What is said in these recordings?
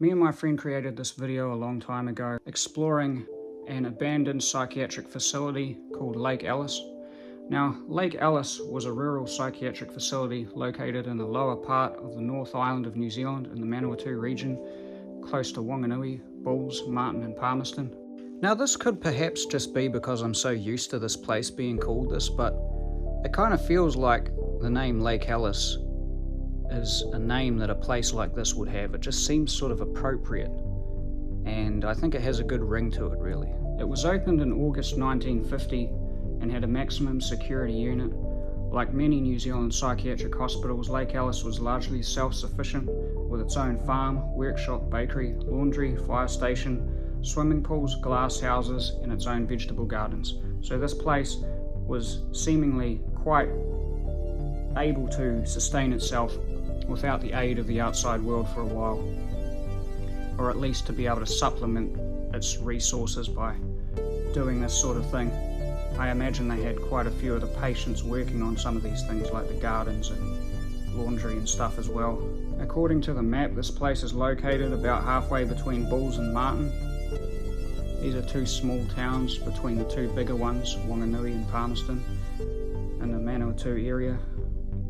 Me and my friend created this video a long time ago exploring an abandoned psychiatric facility called Lake Alice. Now, Lake Alice was a rural psychiatric facility located in the lower part of the North Island of New Zealand in the Manawatū region, close to Whanganui, Bulls, Martin and Palmerston. Now, this could perhaps just be because I'm so used to this place being called this, but it kind of feels like the name Lake Alice is a name that a place like this would have. It just seems sort of appropriate, and I think it has a good ring to it, really. It was opened in August 1950 and had a maximum security unit. Like many New Zealand psychiatric hospitals, Lake Alice was largely self-sufficient with its own farm, workshop, bakery, laundry, fire station, swimming pools, glass houses, and its own vegetable gardens. So this place was seemingly quite able to sustain itself without the aid of the outside world for a while, or at least to be able to supplement its resources by doing this sort of thing. I imagine they had quite a few of the patients working on some of these things, like the gardens and laundry and stuff as well. According to the map, this place is located about halfway between Bulls and Martin. These are two small towns between the two bigger ones, Whanganui and Palmerston, in the Manawatū area.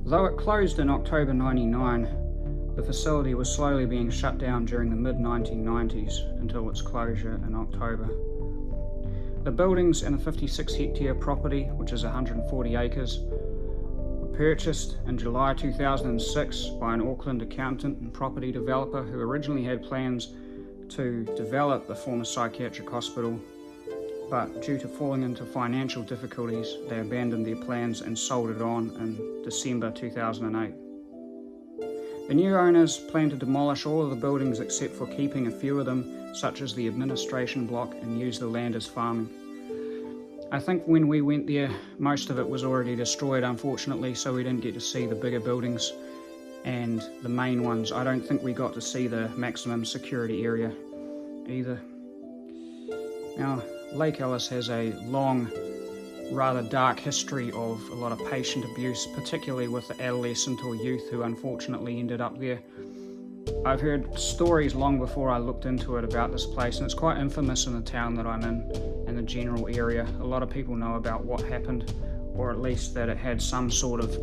Though it closed in October '99, the facility was slowly being shut down during the mid-1990s until its closure in October. The buildings and a 56-hectare property, which is 140 acres, were purchased in July 2006 by an Auckland accountant and property developer who originally had plans to develop the former psychiatric hospital, but due to falling into financial difficulties, they abandoned their plans and sold it on in December 2008. The new owners plan to demolish all of the buildings except for keeping a few of them, such as the administration block, and use the land as farming. I think when we went there, most of it was already destroyed, unfortunately, so we didn't get to see the bigger buildings and the main ones. I don't think we got to see the maximum security area either. Now, Lake Alice has a long, rather dark history of a lot of patient abuse, particularly with the adolescent or youth who unfortunately ended up there. I've heard stories long before I looked into it about this place, and it's quite infamous in the town that I'm in the general area. A lot of people know about what happened, or at least that it had some sort of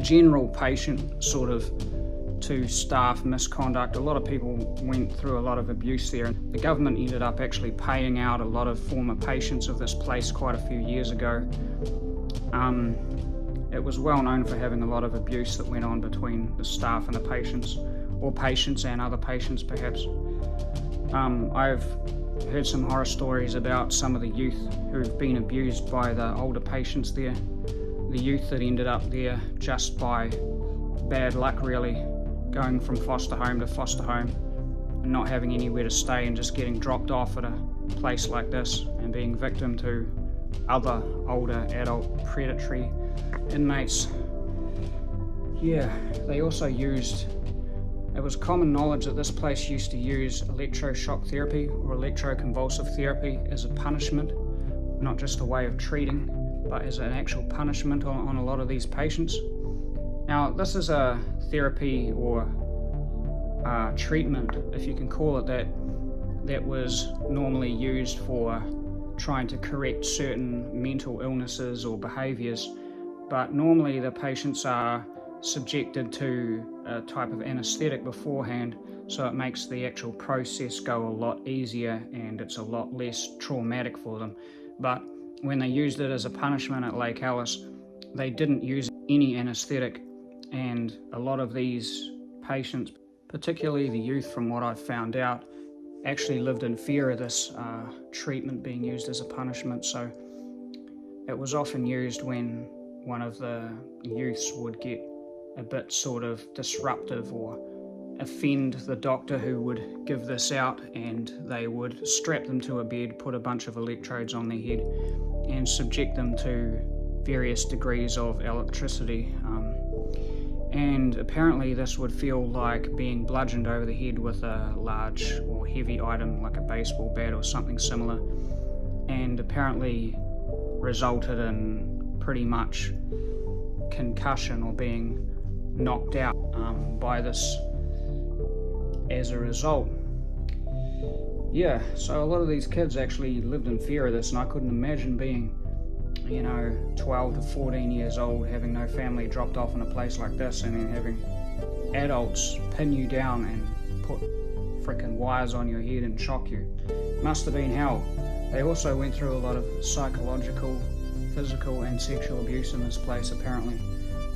general patient sort of to staff misconduct. A lot of people went through a lot of abuse there, and the government ended up actually paying out a lot of former patients of this place quite a few years ago. It was well known for having a lot of abuse that went on between the staff and the patients, or patients and other patients perhaps. I've heard some horror stories about some of the youth who've been abused by the older patients there. The youth that ended up there just by bad luck, really, going from foster home to foster home and not having anywhere to stay and just getting dropped off at a place like this and being victim to other older adult predatory inmates. Yeah, they also used, it was common knowledge that this place used to use electroshock therapy or electroconvulsive therapy as a punishment, not just a way of treating, but as an actual punishment on a lot of these patients. Now, this is a therapy or treatment, if you can call it that, that was normally used for trying to correct certain mental illnesses or behaviours, but normally the patients are subjected to a type of anaesthetic beforehand, so it makes the actual process go a lot easier and it's a lot less traumatic for them. But when they used it as a punishment at Lake Alice, they didn't use any anaesthetic, and a lot of these patients, particularly the youth from what I've found out, actually lived in fear of this treatment being used as a punishment. So it was often used when one of the youths would get a bit sort of disruptive or offend the doctor who would give this out, and they would strap them to a bed, put a bunch of electrodes on their head and subject them to various degrees of electricity. And apparently this would feel like being bludgeoned over the head with a large or heavy item like a baseball bat or something similar, and apparently resulted in pretty much concussion or being knocked out by this as a result. Yeah, so a lot of these kids actually lived in fear of this, and I couldn't imagine being, 12 to 14 years old, having no family, dropped off in a place like this, and then having adults pin you down and put frickin' wires on your head and shock you. Must have been hell. They also went through a lot of psychological, physical and sexual abuse in this place apparently,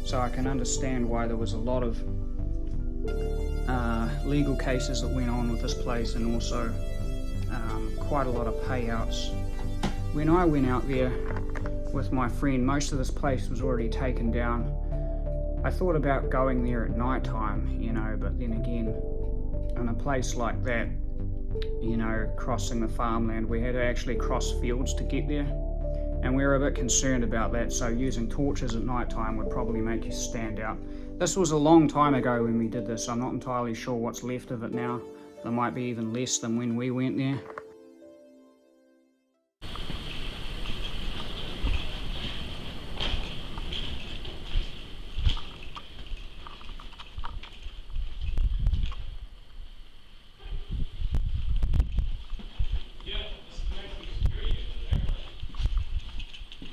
so I can understand why there was a lot of legal cases that went on with this place, and also quite a lot of payouts. When I went out there with my friend, most of this place was already taken down. I thought about going there at night time, but then again, in a place like that, crossing the farmland, we had to actually cross fields to get there, and we were a bit concerned about that, so using torches at night time would probably make you stand out. This was a long time ago when we did this, so I'm not entirely sure what's left of it now. There might be even less than when we went there.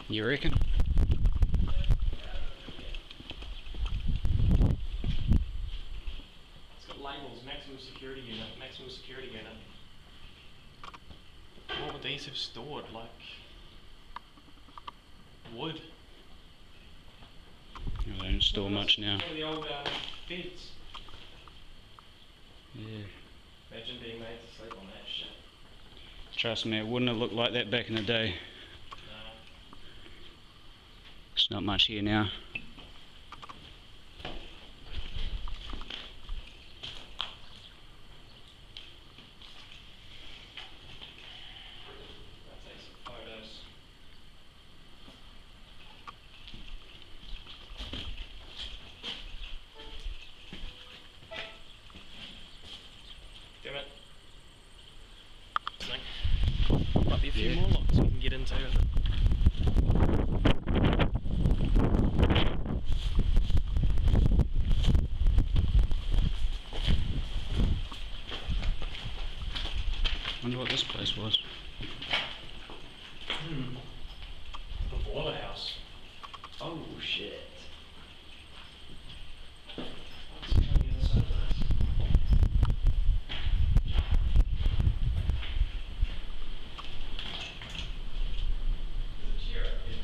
You reckon? It's got labels, maximum security unit, maximum security unit. What would these have stored? Like wood? Well, they don't store much now. One of the old beds. Yeah. Imagine being made to sleep on that shit. Trust me, it wouldn't have looked like that back in the day. There's not much here now. I'll take some photos. Damn it. Might be a few more locks we can get into with it. Wonder what this place was. The boiler house. Oh shit. Let's go on the other side of this. There's a chair up here.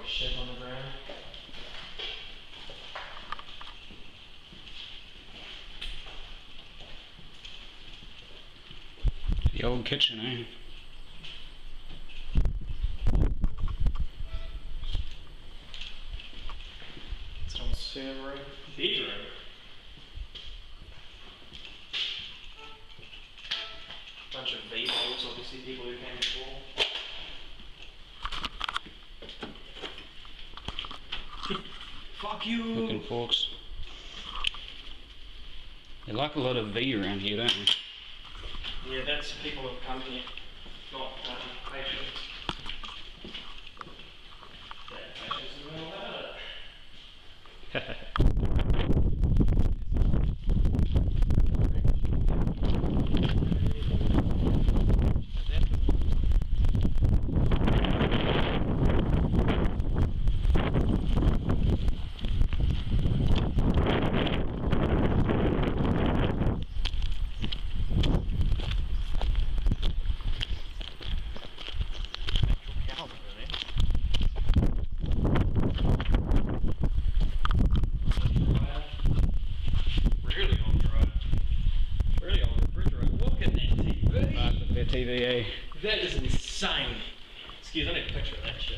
Shit on the ground. The old kitchen, eh? It's on server room. Bedroom. Bunch of V-bolts, obviously people who came before. Fuck you! Looking forks. They like a lot of V around here, don't they? Yeah, that's people who've come here, not patients. Yeah, patients are well about it. TV, eh? That is insane. Excuse me, I need a picture of that shit.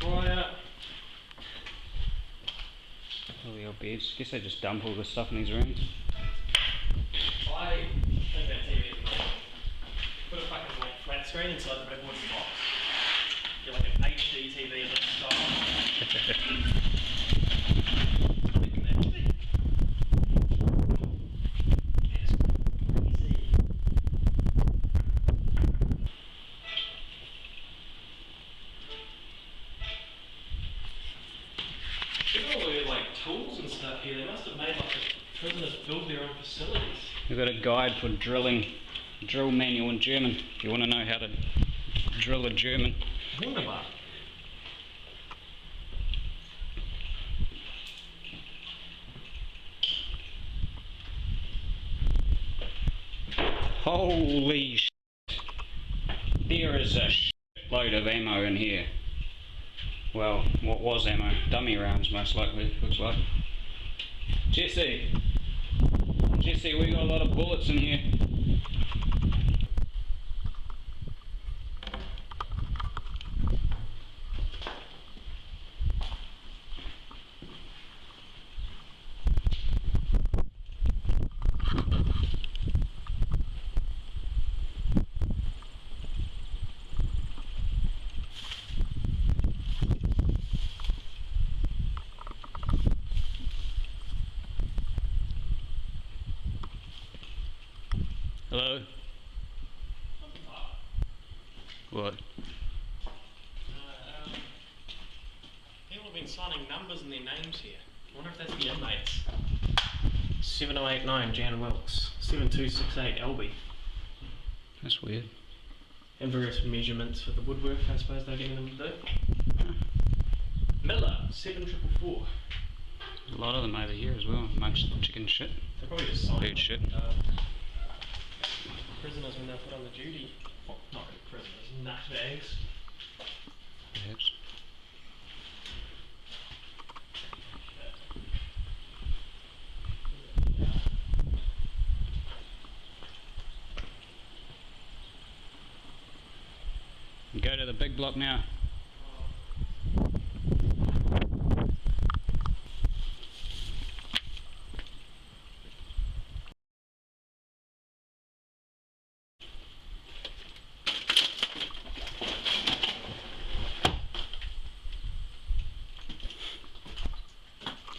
Dryer. All the old beds. Guess they just dump all this stuff in these rooms. I think that TV is amazing. Put a fucking like flat screen inside the big wooden box. Get like an HD TV of this style. Look at all the like tools and stuff here. They must have made like the prisoners build their own facilities. We've got a guide for drilling, drill manual in German, if you want to know how to drill a German. Wunderbar. Holy shit. There is a shitload of ammo in here. Well, what was ammo? Dummy rounds, most likely, looks like. Jesse, we got a lot of bullets in here. Hello? What? People have been signing numbers and their names here. I wonder if that's the inmates. 7089 Jan Wilkes, 7268 Elby. That's weird. And various measurements for the woodwork, I suppose they're getting them to do. Miller, 7444. A lot of them over here as well, amongst chicken shit. They're probably just signing Bird shit. Prisoners when they're put on the duty. Well, not really prisoners, nutbags. Perhaps. Go to the big block now.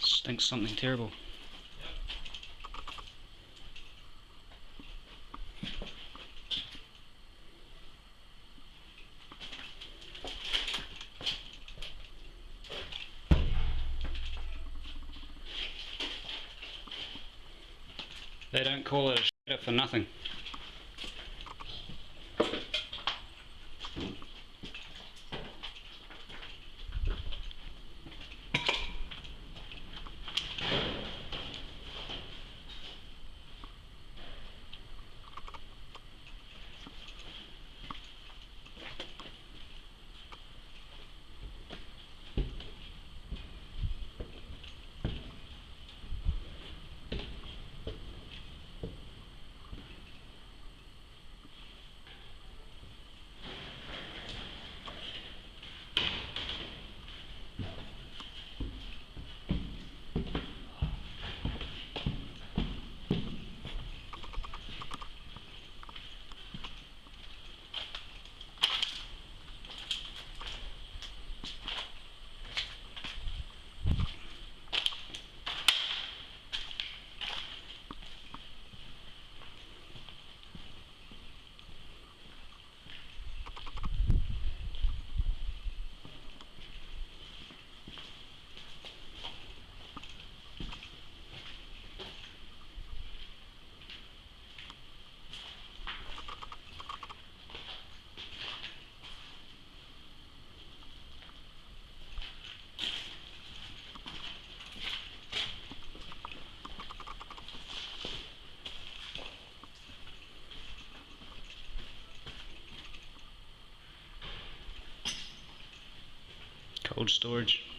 Stinks something terrible. They don't call it a shitter for nothing. Cold storage.